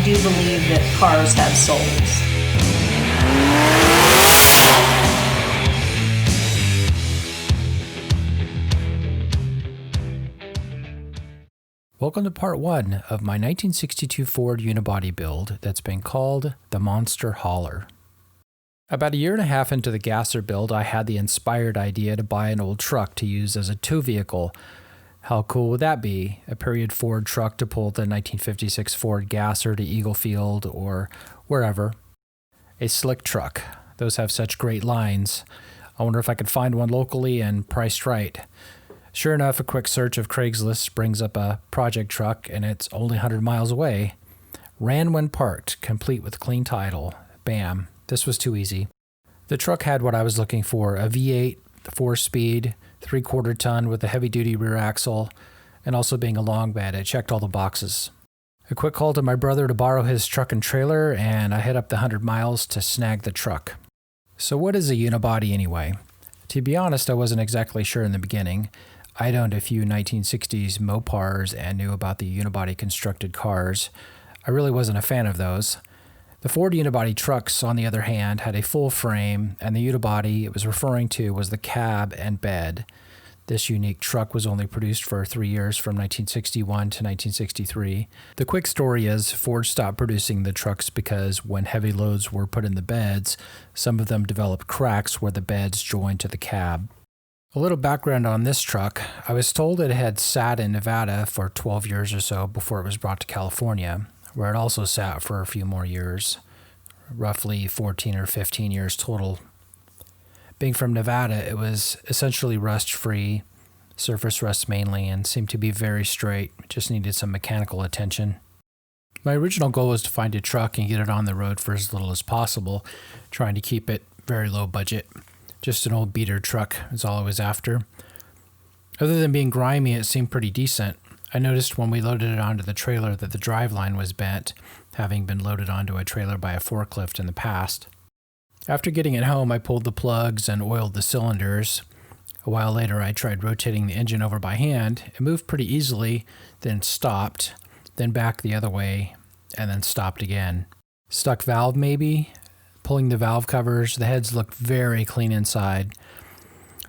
do believe that cars have souls. Welcome to part 1 of my 1962 Ford unibody build that's been called the Monster Hauler. About a year and a half into the gasser build, I had the inspired idea to buy an old truck to use as a tow vehicle. How cool would that be? A period Ford truck to pull the 1956 Ford gasser to Eaglefield or wherever. A slick truck. Those have such great lines. I wonder if I could find one locally and priced right. Sure enough, a quick search of Craigslist brings up a project truck, and it's only 100 miles away. Ran when parked, complete with clean title. Bam. This was too easy. The truck had what I was looking for, a V8, 4-speed, 3/4 ton with a heavy-duty rear axle, and also being a long bed. It checked all the boxes. A quick call to my brother to borrow his truck and trailer, and I hit up the 100 miles to snag the truck. So what is a unibody anyway? To be honest, I wasn't exactly sure in the beginning. I'd owned a few 1960s Mopars and knew about the unibody constructed cars. I really wasn't a fan of those. The Ford unibody trucks, on the other hand, had a full frame, and the unibody it was referring to was the cab and bed. This unique truck was only produced for 3 years, from 1961 to 1963. The quick story is Ford stopped producing the trucks because when heavy loads were put in the beds, some of them developed cracks where the beds joined to the cab. A little background on this truck. I was told it had sat in Nevada for 12 years or so before it was brought to California, where it also sat for a few more years, roughly 14 or 15 years total. Being from Nevada, it was essentially rust-free, surface rust mainly, and seemed to be very straight, just needed some mechanical attention. My original goal was to find a truck and get it on the road for as little as possible, trying to keep it very low budget. Just an old beater truck is all I was after. Other than being grimy, it seemed pretty decent. I noticed when we loaded it onto the trailer that the driveline was bent, having been loaded onto a trailer by a forklift in the past. After getting it home, I pulled the plugs and oiled the cylinders. A while later, I tried rotating the engine over by hand. It moved pretty easily, then stopped, then back the other way, and then stopped again. Stuck valve maybe? Pulling the valve covers, the heads looked very clean inside.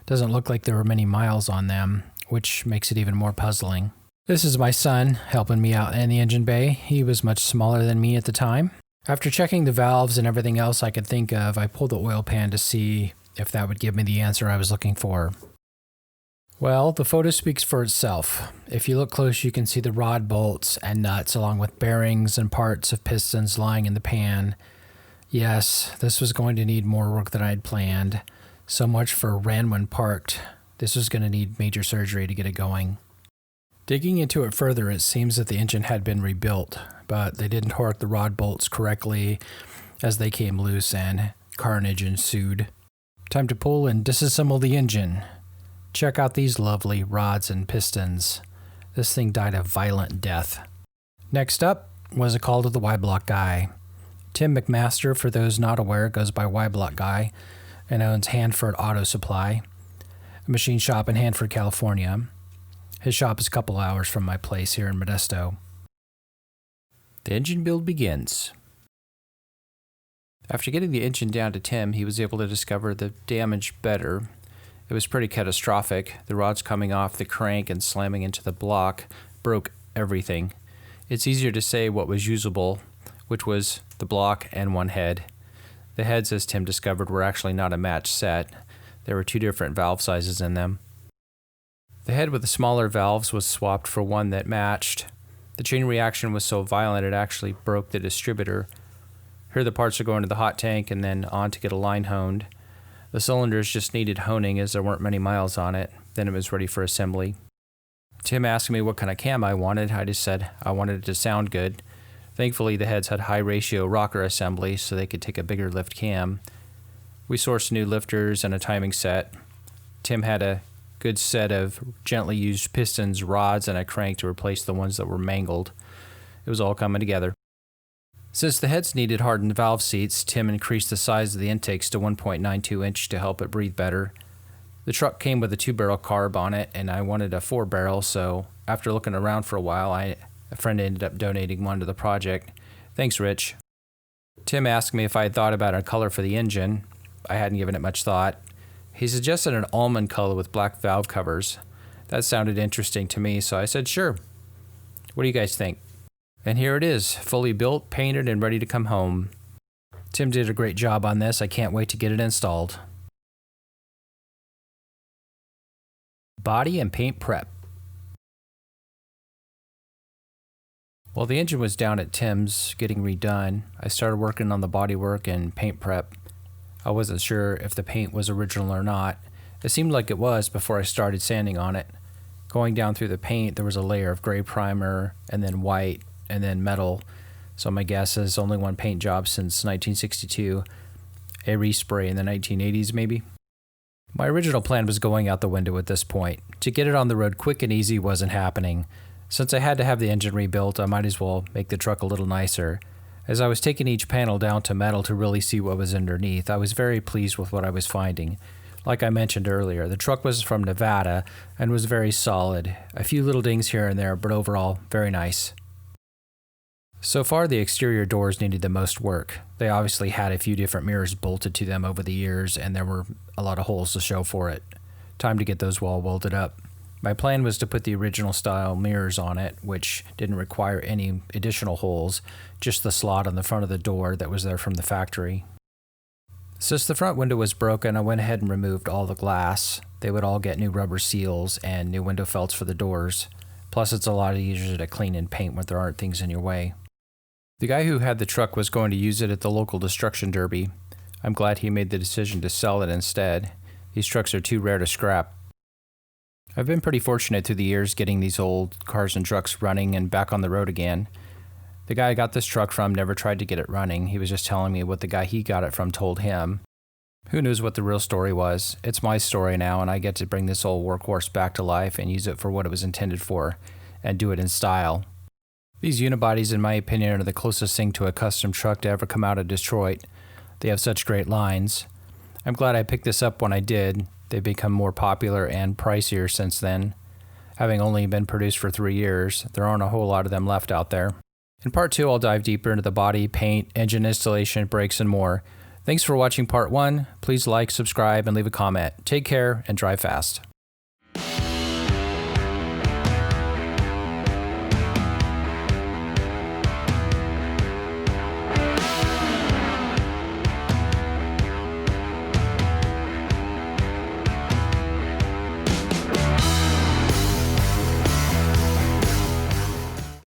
Doesn't look like there were many miles on them, which makes it even more puzzling. This is my son helping me out in the engine bay. He was much smaller than me at the time. After checking the valves and everything else I could think of, I pulled the oil pan to see if that would give me the answer I was looking for. Well, the photo speaks for itself. If you look close, you can see the rod bolts and nuts along with bearings and parts of pistons lying in the pan. Yes, this was going to need more work than I'd planned. So much for ran when parked. This was going to need major surgery to get it going. Digging into it further, it seems that the engine had been rebuilt, but they didn't torque the rod bolts correctly as they came loose and carnage ensued. Time to pull and disassemble the engine. Check out these lovely rods and pistons. This thing died a violent death. Next up was a call to the Yblock guy. Tim McMaster, for those not aware, goes by Yblock Guy and owns Hanford Auto Supply, a machine shop in Hanford, California. His shop is a couple hours from my place here in Modesto. The engine build begins. After getting the engine down to Tim, he was able to discover the damage better. It was pretty catastrophic. The rods coming off the crank and slamming into the block broke everything. It's easier to say what was usable, which was the block and one head. The heads, as Tim discovered, were actually not a matched set. There were 2 different valve sizes in them. The head with the smaller valves was swapped for one that matched. The chain reaction was so violent it actually broke the distributor. Here the parts are going to the hot tank and then on to get a line honed. The cylinders just needed honing as there weren't many miles on it. Then it was ready for assembly. Tim asked me what kind of cam I wanted. I just said I wanted it to sound good. Thankfully, the heads had high ratio rocker assembly so they could take a bigger lift cam. We sourced new lifters and a timing set. Tim had a good set of gently used pistons, rods, and a crank to replace the ones that were mangled. It was all coming together. Since the heads needed hardened valve seats, Tim increased the size of the intakes to 1.92 inch to help it breathe better. The truck came with a 2-barrel carb on it, and I wanted a 4-barrel, so after looking around for a while, a friend ended up donating one to the project. Thanks, Rich. Tim asked me if I had thought about a color for the engine. I hadn't given it much thought. He suggested an almond color with black valve covers. That sounded interesting to me, so I said sure. What do you guys think? And here it is, fully built, painted, and ready to come home. Tim did a great job on this. I can't wait to get it installed. Body and paint prep. While the engine was down at Tim's getting redone, I started working on the bodywork and paint prep. I wasn't sure if the paint was original or not. It seemed like it was before I started sanding on it. Going down through the paint, there was a layer of gray primer, and then white, and then metal. So my guess is only one paint job since 1962. A respray in the 1980s maybe. My original plan was going out the window at this point. To get it on the road quick and easy wasn't happening. Since I had to have the engine rebuilt, I might as well make the truck a little nicer. As I was taking each panel down to metal to really see what was underneath, I was very pleased with what I was finding. Like I mentioned earlier, the truck was from Nevada and was very solid. A few little dings here and there, but overall, very nice. So far, the exterior doors needed the most work. They obviously had a few different mirrors bolted to them over the years, and there were a lot of holes to show for it. Time to get those wall welded up. My plan was to put the original style mirrors on it, which didn't require any additional holes, just the slot on the front of the door that was there from the factory. Since the front window was broken, I went ahead and removed all the glass. They would all get new rubber seals and new window felts for the doors. Plus, it's a lot easier to clean and paint when there aren't things in your way. The guy who had the truck was going to use it at the local destruction derby. I'm glad he made the decision to sell it instead. These trucks are too rare to scrap. I've been pretty fortunate through the years getting these old cars and trucks running and back on the road again. The guy I got this truck from never tried to get it running. He was just telling me what the guy he got it from told him. Who knows what the real story was? It's my story now, and I get to bring this old workhorse back to life and use it for what it was intended for, and do it in style. These unibodies, in my opinion, are the closest thing to a custom truck to ever come out of Detroit. They have such great lines. I'm glad I picked this up when I did. They've become more popular and pricier since then. Having only been produced for 3 years, there aren't a whole lot of them left out there. In part 2, I'll dive deeper into the body, paint, engine installation, brakes, and more. Thanks for watching part 1. Please like, subscribe, and leave a comment. Take care and drive fast.